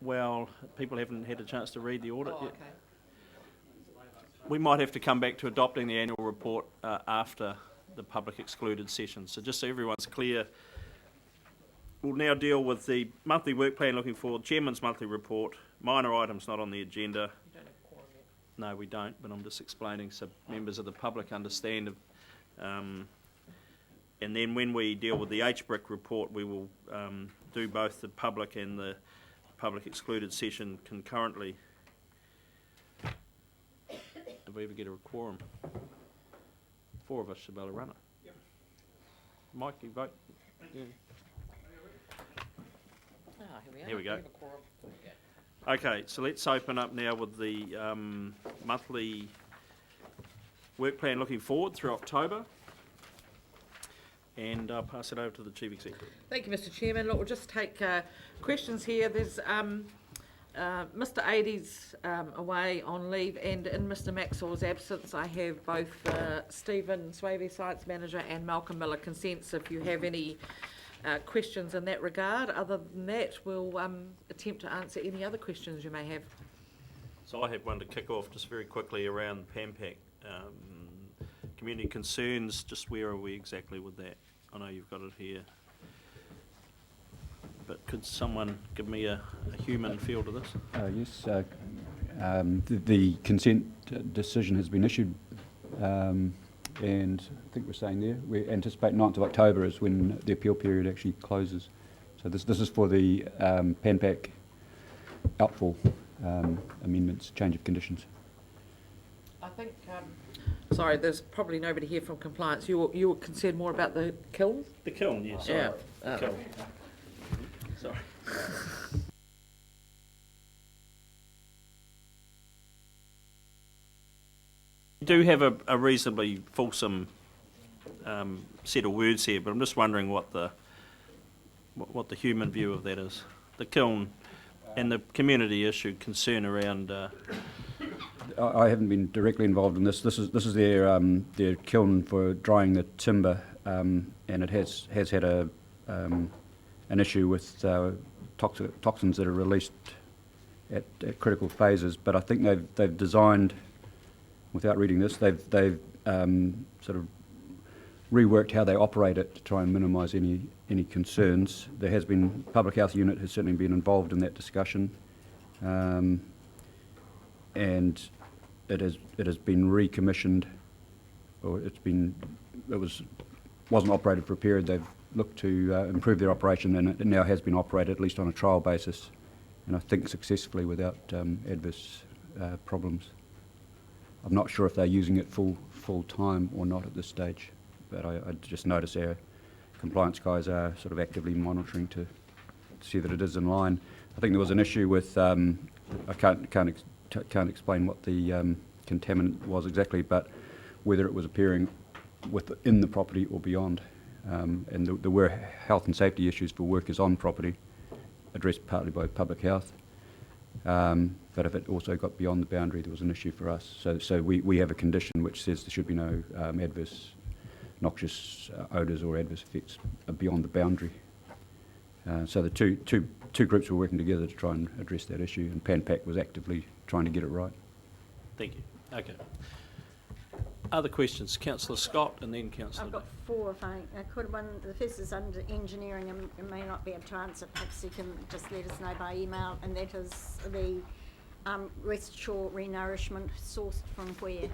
Well, people haven't had a chance to read the audit yet. Okay. We might have to come back to adopting the annual report after the public excluded session. So just so everyone's clear, we'll now deal with the monthly work plan looking forward, Chairman's monthly report, minor items not on the agenda. You don't have a quorum yet. No, we don't, but I'm just explaining so members of the public understand. And then when we deal with the HBRC report, we will do both the public and the public excluded session concurrently. If we ever get a quorum, 4 of us should be able to run it. Yep. Mike, you vote? Yeah. Here we go. have a quorum. Yeah. Okay, so let's open up now with the monthly work plan looking forward through October. And I'll pass it over to the Chief Executive. Thank you, Mr. Chairman. Look, we'll just take questions here. There's Mr. Adie's away on leave, and in Mr. Maxwell's absence, I have both Stephen Swavey, Science Manager, and Malcolm Miller consents. If you have any questions in that regard, other than that, we'll attempt to answer any other questions you may have. So I have one to kick off just very quickly around PAMPAC. Community concerns, just where are we exactly with that? I know you've got it here. But could someone give me a human feel to this? Yes, the consent decision has been issued, and I think we're saying there, we anticipate 9th of October is when the appeal period actually closes. So this is for the PAMPAC outfall amendments, change of conditions. I think, sorry, there's probably nobody here from compliance. You were concerned more about the kiln? The kiln, yes. Yeah. Kiln. Sorry. You do have a reasonably fulsome set of words here, but I'm just wondering what the human view of that is. The kiln and the community issue concern around. I haven't been directly involved in this. This is their kiln for drying the timber, and it has had an issue with toxins that are released at critical phases. But I think they've designed, without reading this, they've sort of reworked how they operate it to try and minimise any concerns. There has been public health unit has certainly been involved in that discussion, and it has been recommissioned, or wasn't operated for a period. They've looked to improve their operation, and it now has been operated at least on a trial basis, and I think successfully without adverse problems. I'm not sure if they're using it full time or not at this stage, but I just notice our compliance guys are sort of actively monitoring to see that it is in line. I think there was an issue with I can't explain what the contaminant was exactly, but whether it was appearing within the property or beyond. And there were health and safety issues for workers on property, addressed partly by public health. But if it also got beyond the boundary, there was an issue for us. So we have a condition which says there should be no adverse, noxious odours or adverse effects beyond the boundary. So the two groups were working together to try and address that issue, and PAMPAC was actively trying to get it right. Thank you. Okay. Other questions? Councillor Scott and then Councillor. I've got 4 if I could. One, the first is under engineering, and you may not be able to answer. Perhaps you can just let us know by email, and that is the West Shore renourishment sourced from where?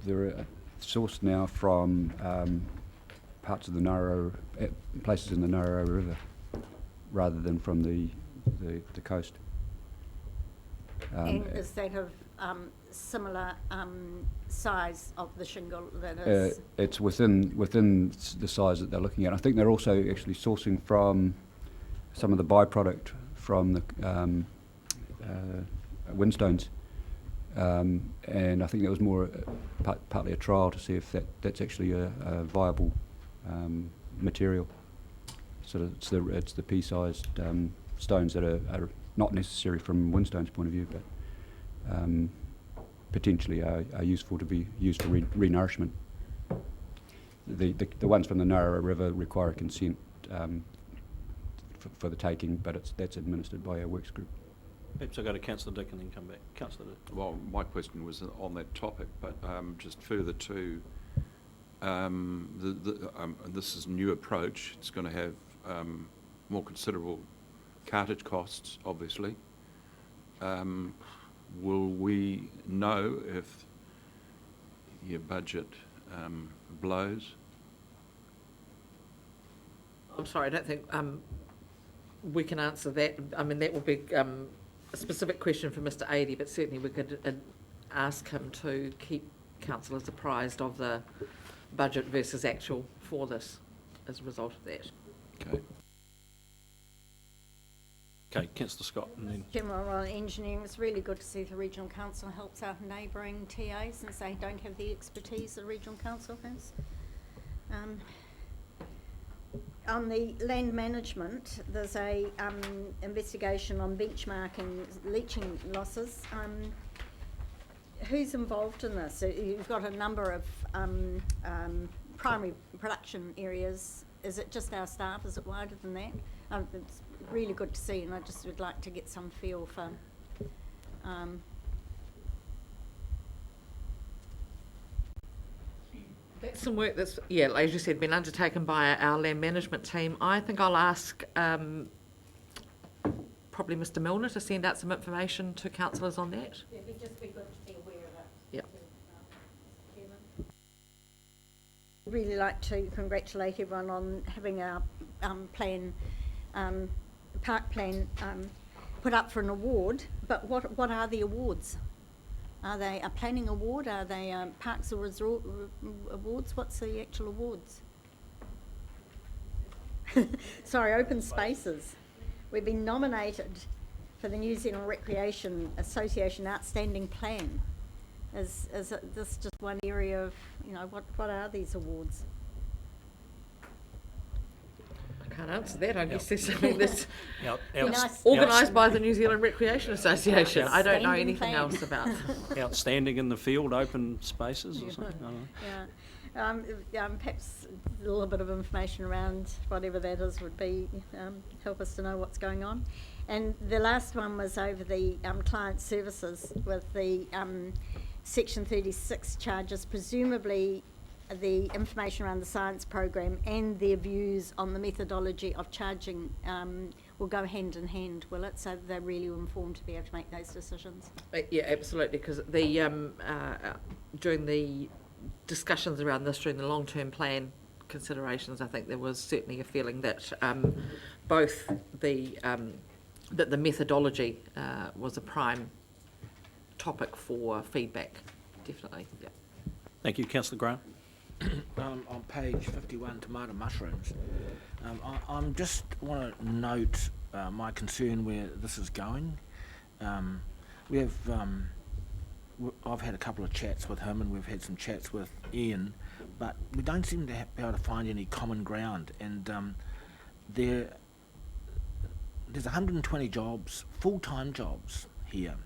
They're sourced now from parts of the places in the Narrow River, rather than from the coast. And is that of similar size of the shingle that is? It's within the size that they're looking at. I think they're also actually sourcing from some of the byproduct from the windstones, and I think that was more partly a trial to see if that's actually a viable material. So it's the pea-sized stones that are not necessary from Windstone's point of view, but potentially are useful to be used for renourishment. The ones from the Narrow River require a consent for the taking, but that's administered by our works group. Perhaps I'll go to Councillor Dick and then come back. Councillor Dick. Well, my question was on that topic, but just further to this is a new approach. It's going to have more considerable cartage costs, obviously. Will we know if your budget blows? I'm sorry, I don't think we can answer that. I mean, that will be a specific question for Mr. Adey, but certainly we could ask him to keep councillors apprised of the budget versus actual for this as a result of that. Okay. Okay, Councillor Scott and then... General on engineering, it's really good to see the regional council helps out neighbouring TAs since they don't have the expertise the regional council has. On the land management, there's a investigation on benchmarking leaching losses. Who's involved in this? So you've got a number of primary production areas. Is it just our staff? Is it wider than that? It's really good to see, and I just would like to get some feel for That's some work that's, yeah, as you said, been undertaken by our land management team. I think I'll ask probably Mr. Milner to send out some information to councillors on that. It'd just be good to be aware of it. Yep. I'd really like to congratulate everyone on having our park plan put up for an award. But what are the awards? Are they a planning award? Are they parks or resort awards? What's the actual awards? Sorry, open spaces. We've been nominated for the New Zealand Recreation Association Outstanding Plan. Is this just one area of, what are these awards? I can't answer that. I guess there's something that's Nice. organised by the New Zealand Recreation Association. I don't know Outstanding anything plan. else about. Outstanding in the field, open spaces or something? I don't know. Yeah. Perhaps a little bit of information around whatever that is would be help us to know what's going on. And the last one was over the client services with the Section 36 charges, presumably the information around the science program and their views on the methodology of charging will go hand in hand, will it? So they're really informed to be able to make those decisions. Yeah, absolutely, because the during the discussions around this, during the long-term plan considerations, I think there was certainly a feeling that both that the methodology was a prime topic for feedback, definitely. Yeah. Thank you. Councillor Graham. On page 51, tomato mushrooms. I'm just want to note my concern where this is going. We have, I've had a couple of chats with him, and we've had some chats with Ian, but we don't seem to be able to find any common ground. And there's 120 jobs, full-time jobs here,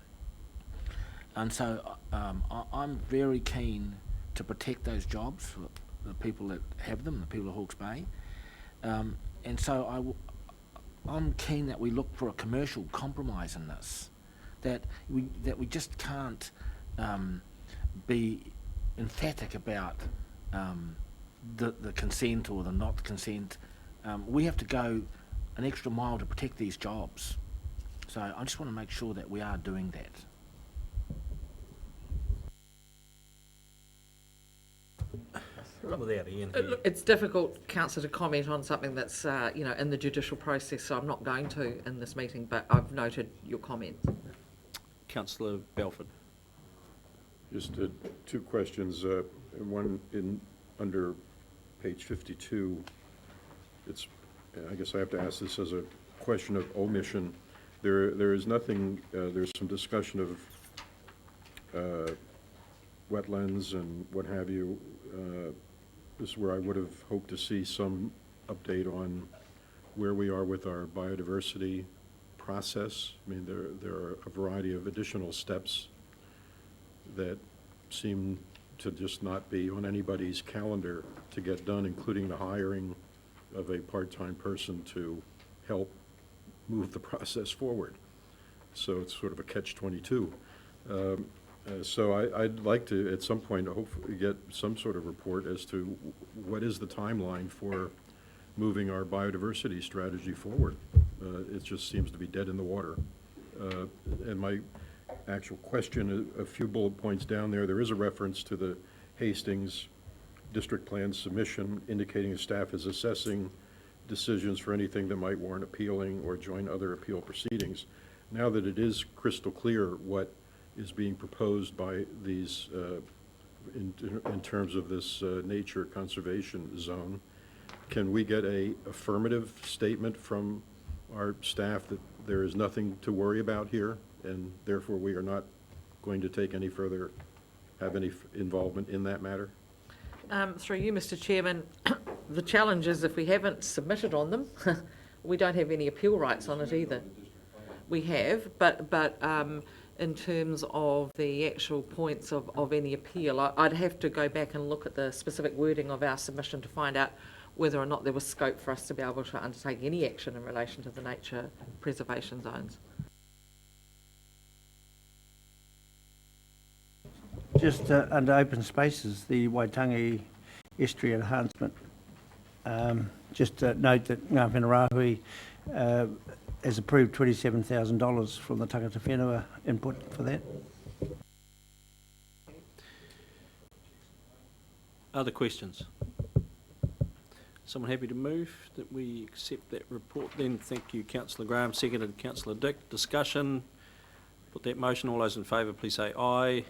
and so I'm very keen to protect those jobs for the people that have them, the people of Hawke's Bay. And so I'm keen that we look for a commercial compromise in this, that we just can't be emphatic about the consent or the not consent. We have to go an extra mile to protect these jobs. So I just want to make sure that we are doing that. Without Ian Look, it's difficult, Councillor, to comment on something that's in the judicial process, so I'm not going to in this meeting, but I've noted your comments. Councillor Belford. Just two questions. One under page 52. It's, I guess I have to ask this as a question of omission. There is nothing. There's some discussion of wetlands and what have you. This is where I would have hoped to see some update on where we are with our biodiversity process. I mean, there are a variety of additional steps that seem to just not be on anybody's calendar to get done, including the hiring of a part-time person to help move the process forward. So it's sort of a catch-22. So I'd like to, at some point, hopefully get some sort of report as to what is the timeline for moving our biodiversity strategy forward. It just seems to be dead in the water. And my actual question, a few bullet points down there, there is a reference to the Hastings district plan submission indicating the staff is assessing decisions for anything that might warrant appealing or join other appeal proceedings. Now that it is crystal clear what is being proposed by these, in terms of this nature conservation zone, can we get a affirmative statement from our staff that there is nothing to worry about here, and therefore we are not going to take any further, have any involvement in that matter? Through you, Mr. Chairman, the challenge is if we haven't submitted on them, we don't have any appeal rights on it either. We have, but in terms of the actual points of any appeal, I'd have to go back and look at the specific wording of our submission to find out whether or not there was scope for us to be able to undertake any action in relation to the nature preservation zones. Just under open spaces, the Waitangi estuary enhancement. Just note that Ngā Whenua Rahui has approved $27,000 from the tangata whenua input for that. Other questions? Someone happy to move that we accept that report then? Thank you, Councillor Graham. Seconded, Councillor Dick. Discussion. Put that motion. All those in favour, please say aye.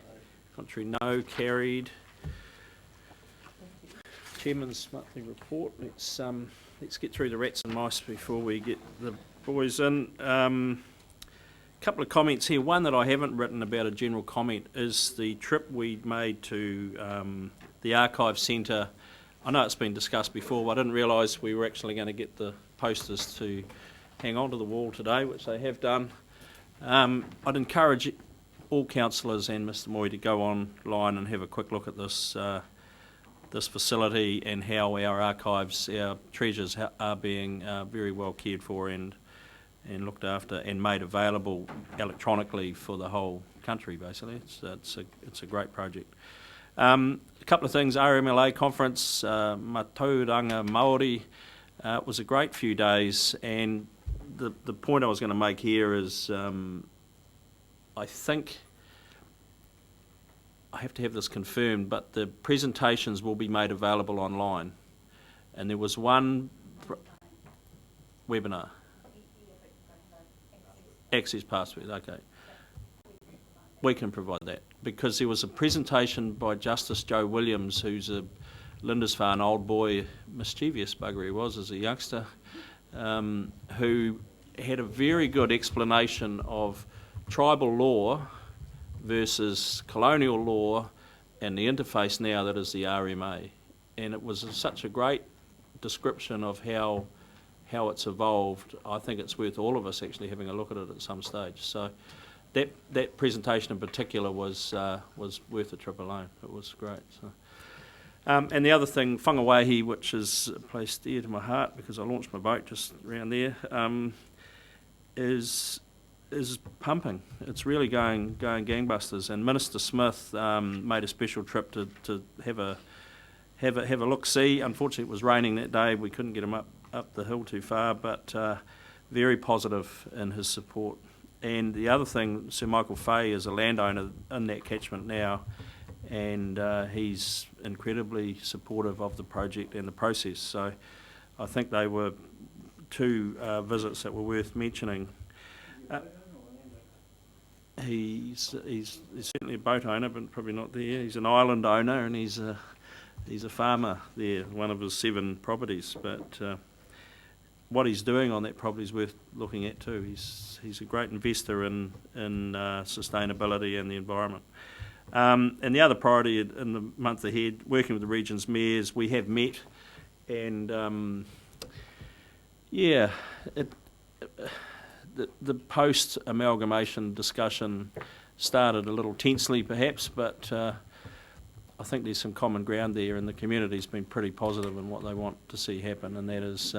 Contrary, no. Carried. Chairman's monthly report. Let's get through the rats and mice before we get the boys in. Couple of comments here. One that I haven't written about, a general comment, is the trip we made to the Archive Centre. I know it's been discussed before, but I didn't realise we were actually going to get the posters to hang on to the wall today, which they have done. I'd encourage all councillors and Mr Moy to go online and have a quick look at this this facility and how our archives, our treasures are being very well cared for and looked after and made available electronically for the whole country. Basically, it's a great project. A couple of things. RMLA conference, Matauranga Māori. It was a great few days, and the point I was going to make here is I think I have to have this confirmed, but the presentations will be made available online. And there was one webinar. Access password, okay. We can provide that, because there was a presentation by Justice Joe Williams, who's a Lindisfarne old boy, mischievous bugger he was as a youngster, who had a very good explanation of tribal law versus colonial law and the interface now that is the RMA. And it was such a great description of how it's evolved. I think it's worth all of us actually having a look at it at some stage. So that presentation in particular was worth a trip alone. It was great. So. And the other thing, Whangawahi, which is a place dear to my heart because I launched my boat just around there, is pumping. It's really going gangbusters. And Minister Smith made a special trip to have a look-see. Unfortunately, it was raining that day. We couldn't get him up the hill too far, but very positive in his support. And the other thing, Sir Michael Fay is a landowner in that catchment now, and he's incredibly supportive of the project and the process. So I think they were two visits that were worth mentioning. He's certainly a boat owner, but probably not there. He's an island owner, and he's a farmer there, one of his 7 properties. But what he's doing on that property is worth looking at too. He's a great investor in sustainability and the environment. And the other priority in the month ahead, working with the region's mayors, we have met, and the post-amalgamation discussion started a little tensely perhaps, but I think there's some common ground there, and the community's been pretty positive in what they want to see happen, and that is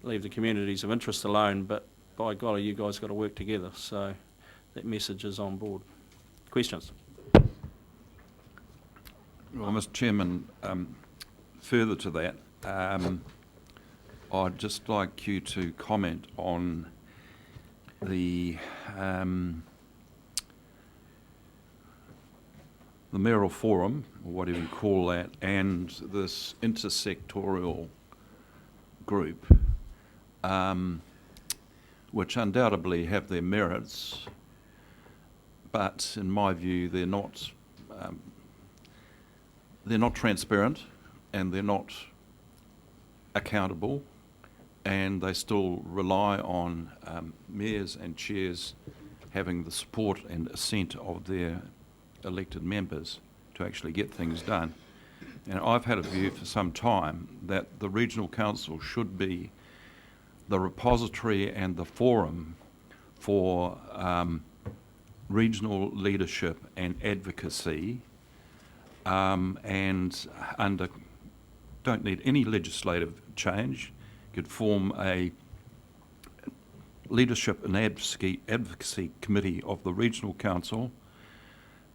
leave the communities of interest alone, but by golly, you guys got to work together, so that message is on board. Questions? Well, Mr. Chairman, further to that, I'd just like you to comment on the mayoral forum, or whatever you call that, and this intersectorial group, which undoubtedly have their merits, but in my view, they're not transparent, and they're not accountable, and they still rely on mayors and chairs having the support and assent of their elected members to actually get things done. And I've had a view for some time that the regional council should be the repository and the forum for regional leadership and advocacy, and don't need any legislative change, could form a leadership and advocacy committee of the regional council,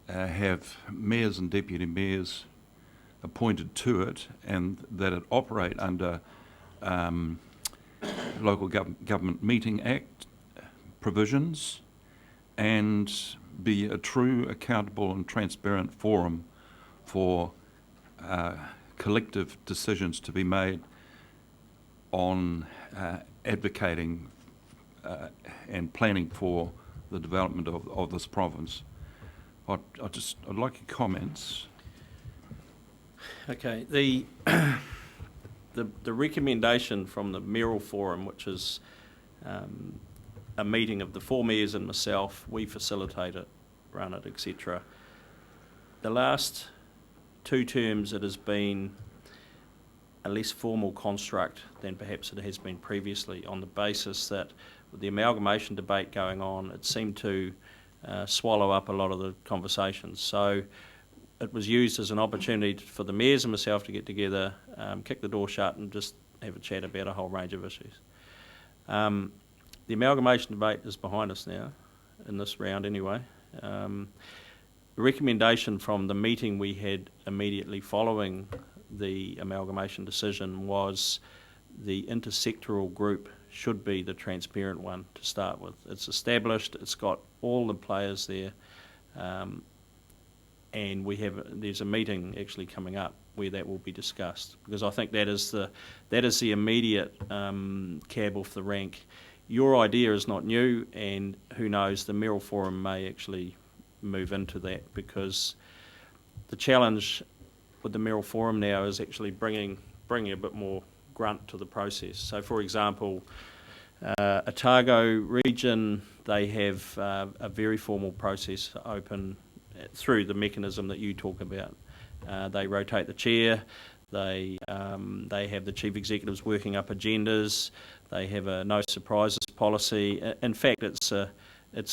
have mayors and deputy mayors appointed to it, and that it operate under Local Government Meeting Act provisions, and be a true, accountable and transparent forum for collective decisions to be made on advocating and planning for the development of this province. I'd like your comments. Okay, the recommendation from the mayoral forum, which is a meeting of the 4 mayors and myself, we facilitate it, run it, etc. The last 2 terms it has been a less formal construct than perhaps it has been previously, on the basis that with the amalgamation debate going on, it seemed to swallow up a lot of the conversations. So it was used as an opportunity for the mayors and myself to get together, kick the door shut and just have a chat about a whole range of issues. The amalgamation debate is behind us now, in this round anyway. The recommendation from the meeting we had immediately following the amalgamation decision was the intersectoral group should be the transparent one to start with. It's established, it's got all the players there, and there's a meeting actually coming up where that will be discussed, because I think that is the immediate cab off the rank. Your idea is not new, and who knows, the mayoral forum may actually move into that, because the challenge with the mayoral forum now is actually bringing a bit more grunt to the process. So, for example, Otago region, they have a very formal process open through the mechanism that you talk about. They rotate the chair. They have the chief executives working up agendas. They have a no surprises policy. In fact, it's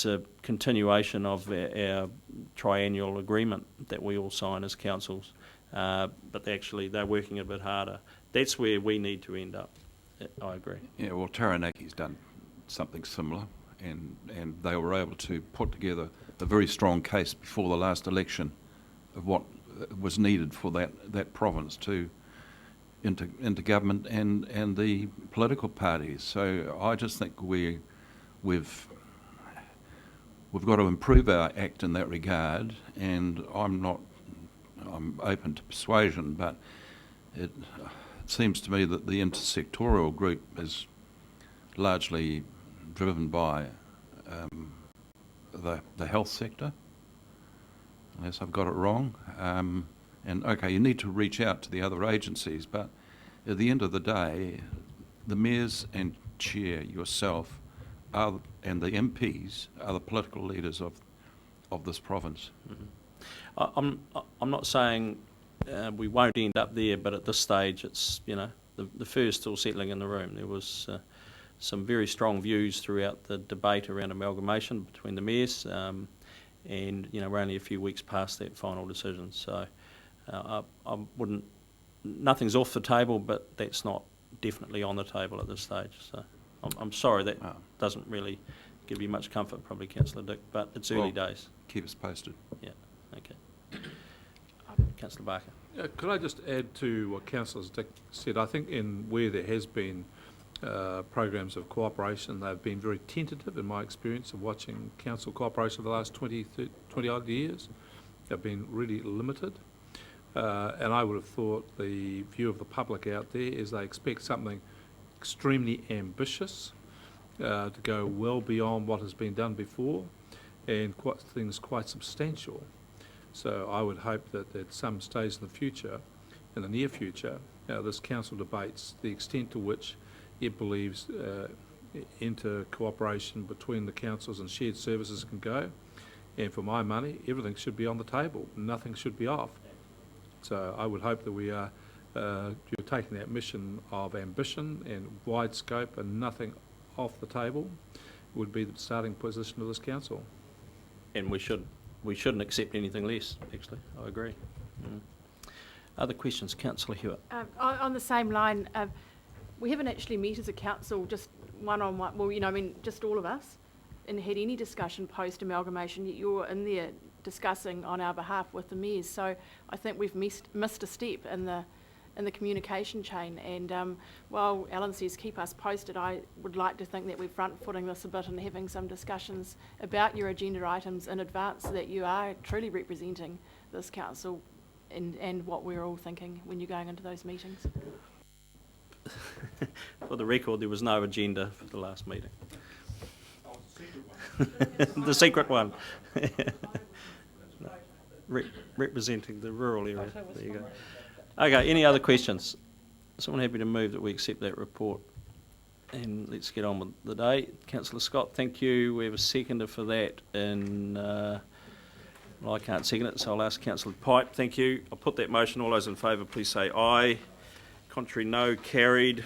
a continuation of our triennial agreement that we all sign as councils. But they're working a bit harder. That's where we need to end up. I agree. Yeah, well, Taranaki's done something similar, and they were able to put together a very strong case before the last election of what was needed for that province to into government and the political parties. So I just think we've got to improve our act in that regard, and I'm open to persuasion, but it seems to me that the intersectorial group is largely driven by the health sector, unless I've got it wrong. And okay, you need to reach out to the other agencies, but at the end of the day, the mayors and chair, yourself, and the MPs are the political leaders of this province. Mm-hmm. I'm not saying we won't end up there, but at this stage, it's the fur's still settling in the room. There was some very strong views throughout the debate around amalgamation between the mayors, and we're only a few weeks past that final decision. So I wouldn't, nothing's off the table, but that's not definitely on the table at this stage. So I'm sorry that doesn't really give you much comfort, probably, Councillor Dick, but it's early days. Keep us posted. Yeah, okay. Councillor Barker. Could I just add to what Councillor Dick said? I think in where there has been programs of cooperation, they've been very tentative in my experience of watching council cooperation for the last 20 odd years. They've been really limited. And I would have thought the view of the public out there is they expect something extremely ambitious to go well beyond what has been done before, and things quite substantial. So I would hope that at some stage in the future, in the near future, this council debates the extent to which it believes inter-cooperation between the councils and shared services can go. And for my money, everything should be on the table. Nothing should be off. So I would hope that we are you're taking that mission of ambition and wide scope and nothing off the table would be the starting position of this council. And we shouldn't accept anything less, actually. I agree. Other questions? Councillor Hewitt. On the same line, we haven't actually met as a council, just one-on-one, well, you know, I mean, just all of us, and had any discussion post-amalgamation, yet you're in there discussing on our behalf with the mayors. So I think we've missed a step in the communication chain. And while Alan says keep us posted, I would like to think that we're front-footing this a bit and having some discussions about your agenda items in advance, so that you are truly representing this council and what we're all thinking when you're going into those meetings. For the record, there was no agenda for the last meeting. The secret one. Representing the rural area. There you go. Okay, any other questions? Someone happy to move that we accept that report? And let's get on with the day. Councillor Scott, thank you. We have a seconder for that. And well, I can't second it, so I'll ask Councillor Pipe. Thank you. I'll put that motion. All those in favour, please say aye. Contrary, no. Carried.